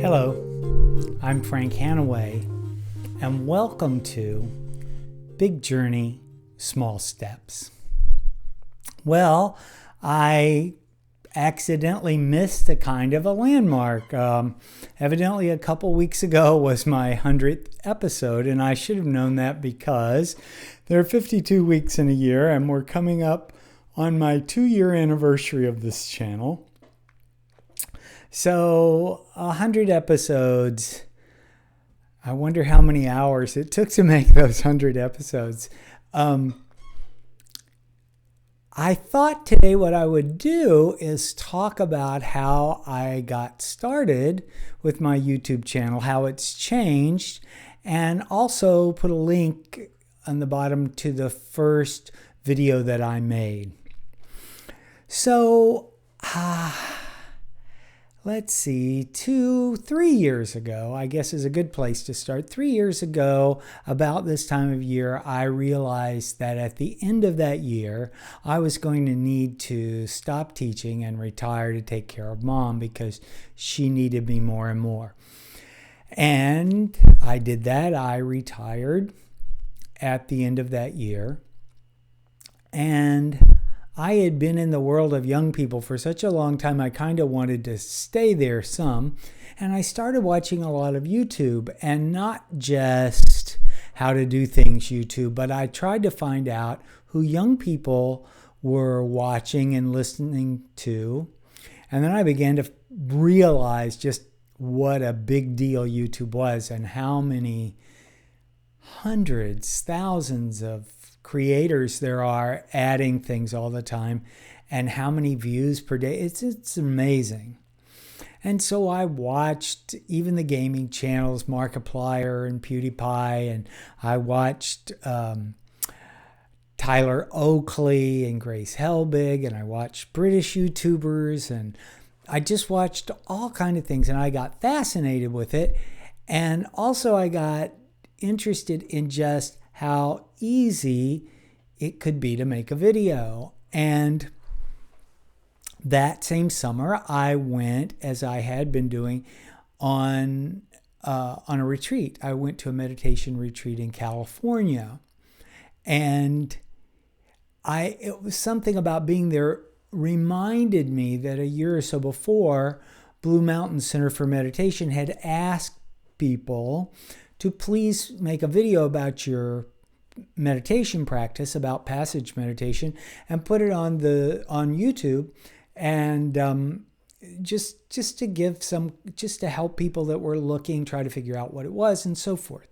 Hello, I'm Frank Hanaway, and welcome to Big Journey, Small Steps. Well, I accidentally missed a kind of a landmark. Evidently, a couple weeks ago was my 100th episode, and I should have known that because there are 52 weeks in a year, and we're coming up on my 2-year anniversary of this channel. So 100 episodes. I wonder how many hours it took to make those 100 episodes. I thought today what I would do is talk about how I got started with my YouTube channel, how it's changed, and also put a link on the bottom to the first video that I made. So, let's see, 3 years ago, I guess is a good place to start. 3 years ago, about this time of year, I realized that at the end of that year, I was going to need to stop teaching and retire to take care of Mom because she needed me more and more. And I did that. I retired at the end of that year. And I had been in the world of young people for such a long time, I kind of wanted to stay there some. And I started watching a lot of YouTube, and not just how to do things YouTube, but I tried to find out who young people were watching and listening to. And then I began to realize just what a big deal YouTube was and how many hundreds, thousands of creators there are adding things all the time, and how many views per day. It's amazing. And so I watched even the gaming channels, Markiplier and PewDiePie, and I watched Tyler Oakley and Grace Helbig, and I watched British YouTubers, and I just watched all kinds of things, and I got fascinated with it. And also I got interested in just how easy it could be to make a video. And that same summer, I went, as I had been doing, on a retreat. I went to a meditation retreat in California. And it was something about being there reminded me that a year or so before, Blue Mountain Center for Meditation had asked people to please make a video about your meditation practice, about passage meditation, and put it on YouTube, and just to give just to help people that were looking, try to figure out what it was, and so forth.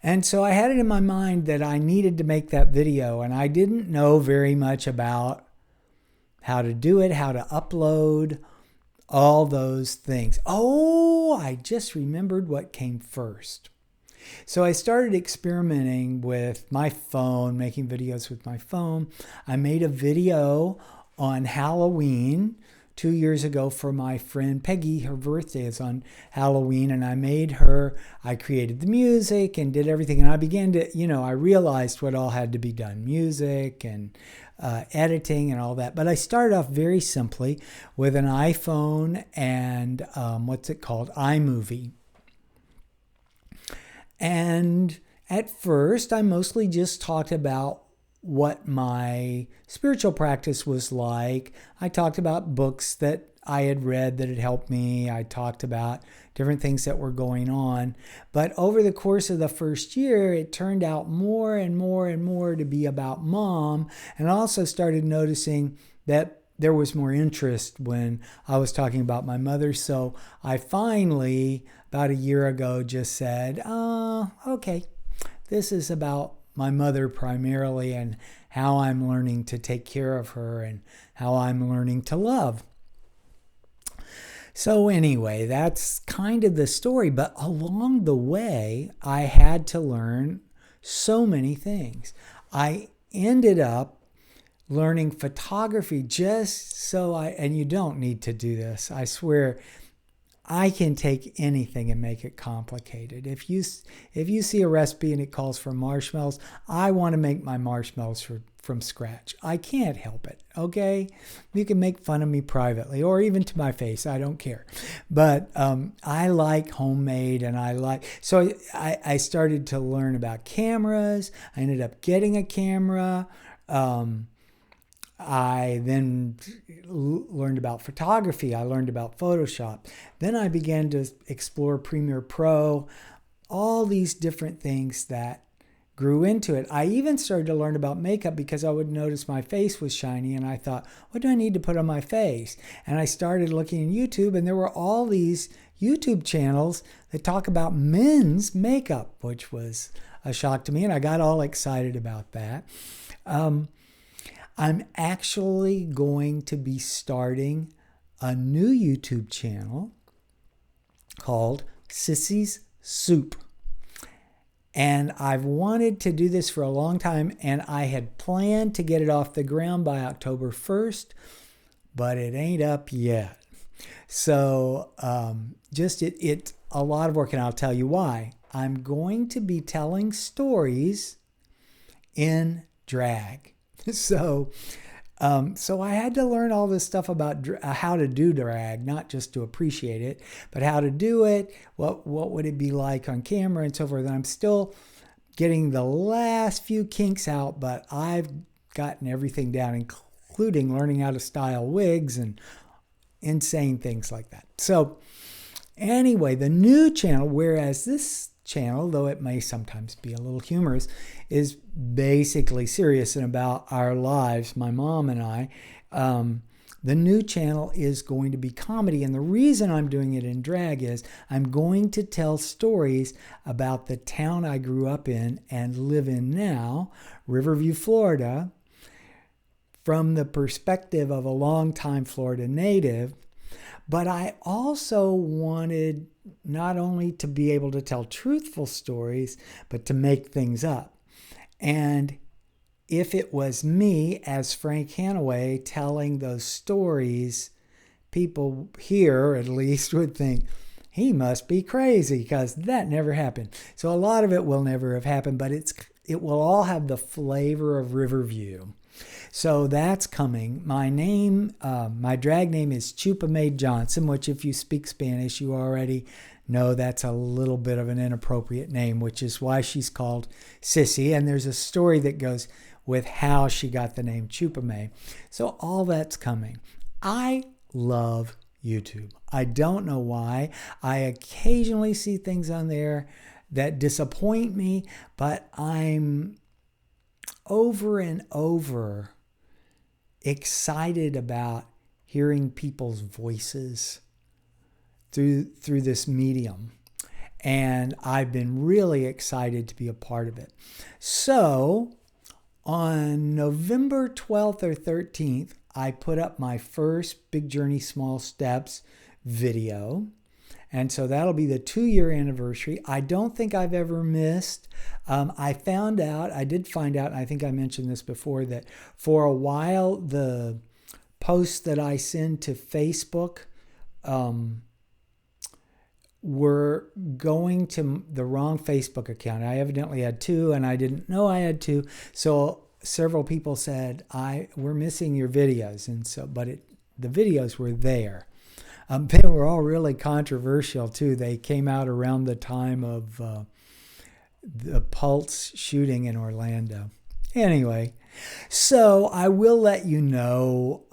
And so I had it in my mind that I needed to make that video, and I didn't know very much about how to do it, how to upload, all those things. Oh, I just remembered what came first. So I started experimenting with my phone, making videos with my phone. I made a video on Halloween 2 years ago for my friend Peggy. Her birthday is on Halloween, and I created the music and did everything. And I began to, I realized what all had to be done, music and editing and all that. But I started off very simply with an iPhone and iMovie. And at first, I mostly just talked about what my spiritual practice was like. I talked about books that I had read that had helped me. I talked about different things that were going on. But over the course of the first year, it turned out more and more and more to be about Mom. And I also started noticing that there was more interest when I was talking about my mother. So I finally, about a year ago, just said, okay, this is about my mother primarily, and how I'm learning to take care of her and how I'm learning to love. So anyway, that's kind of the story. But along the way, I had to learn so many things. I ended up learning photography and you don't need to do this, I swear. I can take anything and make it complicated. If you see a recipe and it calls for marshmallows, I want to make my marshmallows from scratch. I can't help it, okay? You can make fun of me privately or even to my face. I don't care. But I like homemade, and so I started to learn about cameras. I ended up getting a camera. I then learned about photography. I learned about Photoshop. Then I began to explore Premiere Pro, all these different things that grew into it. I even started to learn about makeup because I would notice my face was shiny, and I thought, what do I need to put on my face? And I started looking at YouTube, and there were all these YouTube channels that talk about men's makeup, which was a shock to me, and I got all excited about that. I'm actually going to be starting a new YouTube channel called Sissy's Soup. And I've wanted to do this for a long time, and I had planned to get it off the ground by October 1st, but it ain't up yet. So it's a lot of work, and I'll tell you why. I'm going to be telling stories in drag. So I had to learn all this stuff about how to do drag, not just to appreciate it, but how to do it, what would it be like on camera and so forth. And I'm still getting the last few kinks out, but I've gotten everything down, including learning how to style wigs and insane things like that. So anyway, the new channel, whereas this channel, though it may sometimes be a little humorous, is basically serious and about our lives, my mom and I. The new channel is going to be comedy, and the reason I'm doing it in drag is I'm going to tell stories about the town I grew up in and live in now, Riverview, Florida, from the perspective of a longtime Florida native. But I also wanted not only to be able to tell truthful stories, but to make things up. And if it was me as Frank Hanaway telling those stories, people here at least would think, he must be crazy, because that never happened. So a lot of it will never have happened, but it will all have the flavor of Riverview. So that's coming. My name, my drag name is Chupa Mae Johnson, which if you speak Spanish, you already know that's a little bit of an inappropriate name, which is why she's called Sissy. And there's a story that goes with how she got the name Chupa Mae. So all that's coming. I love YouTube. I don't know why. I occasionally see things on there that disappoint me, but I'm over and over excited about hearing people's voices through this medium. And I've been really excited to be a part of it. So on November 12th or 13th, I put up my first Big Journey, Small Steps video. And so that'll be the 2-year anniversary. I don't think I've ever missed. I did find out, and I think I mentioned this before, that for a while, the posts that I send to Facebook were going to the wrong Facebook account. I evidently had 2, and I didn't know I had 2. So several people said, we're missing your videos. And so, the videos were there. They were all really controversial too. They came out around the time of the Pulse shooting in Orlando. Anyway, so I will let you know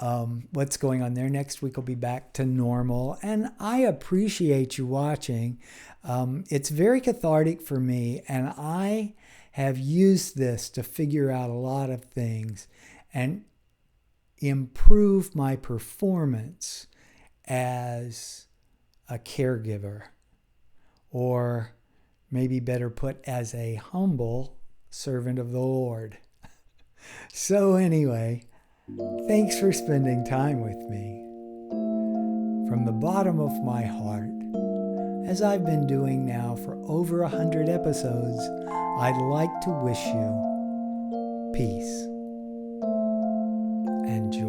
what's going on there. Next week will be back to normal, and I appreciate you watching. It's very cathartic for me, and I have used this to figure out a lot of things and improve my performance as a caregiver, or maybe better put, as a humble servant of the Lord. So anyway, thanks for spending time with me. From the bottom of my heart, as I've been doing now for over 100 episodes, I'd like to wish you peace and joy.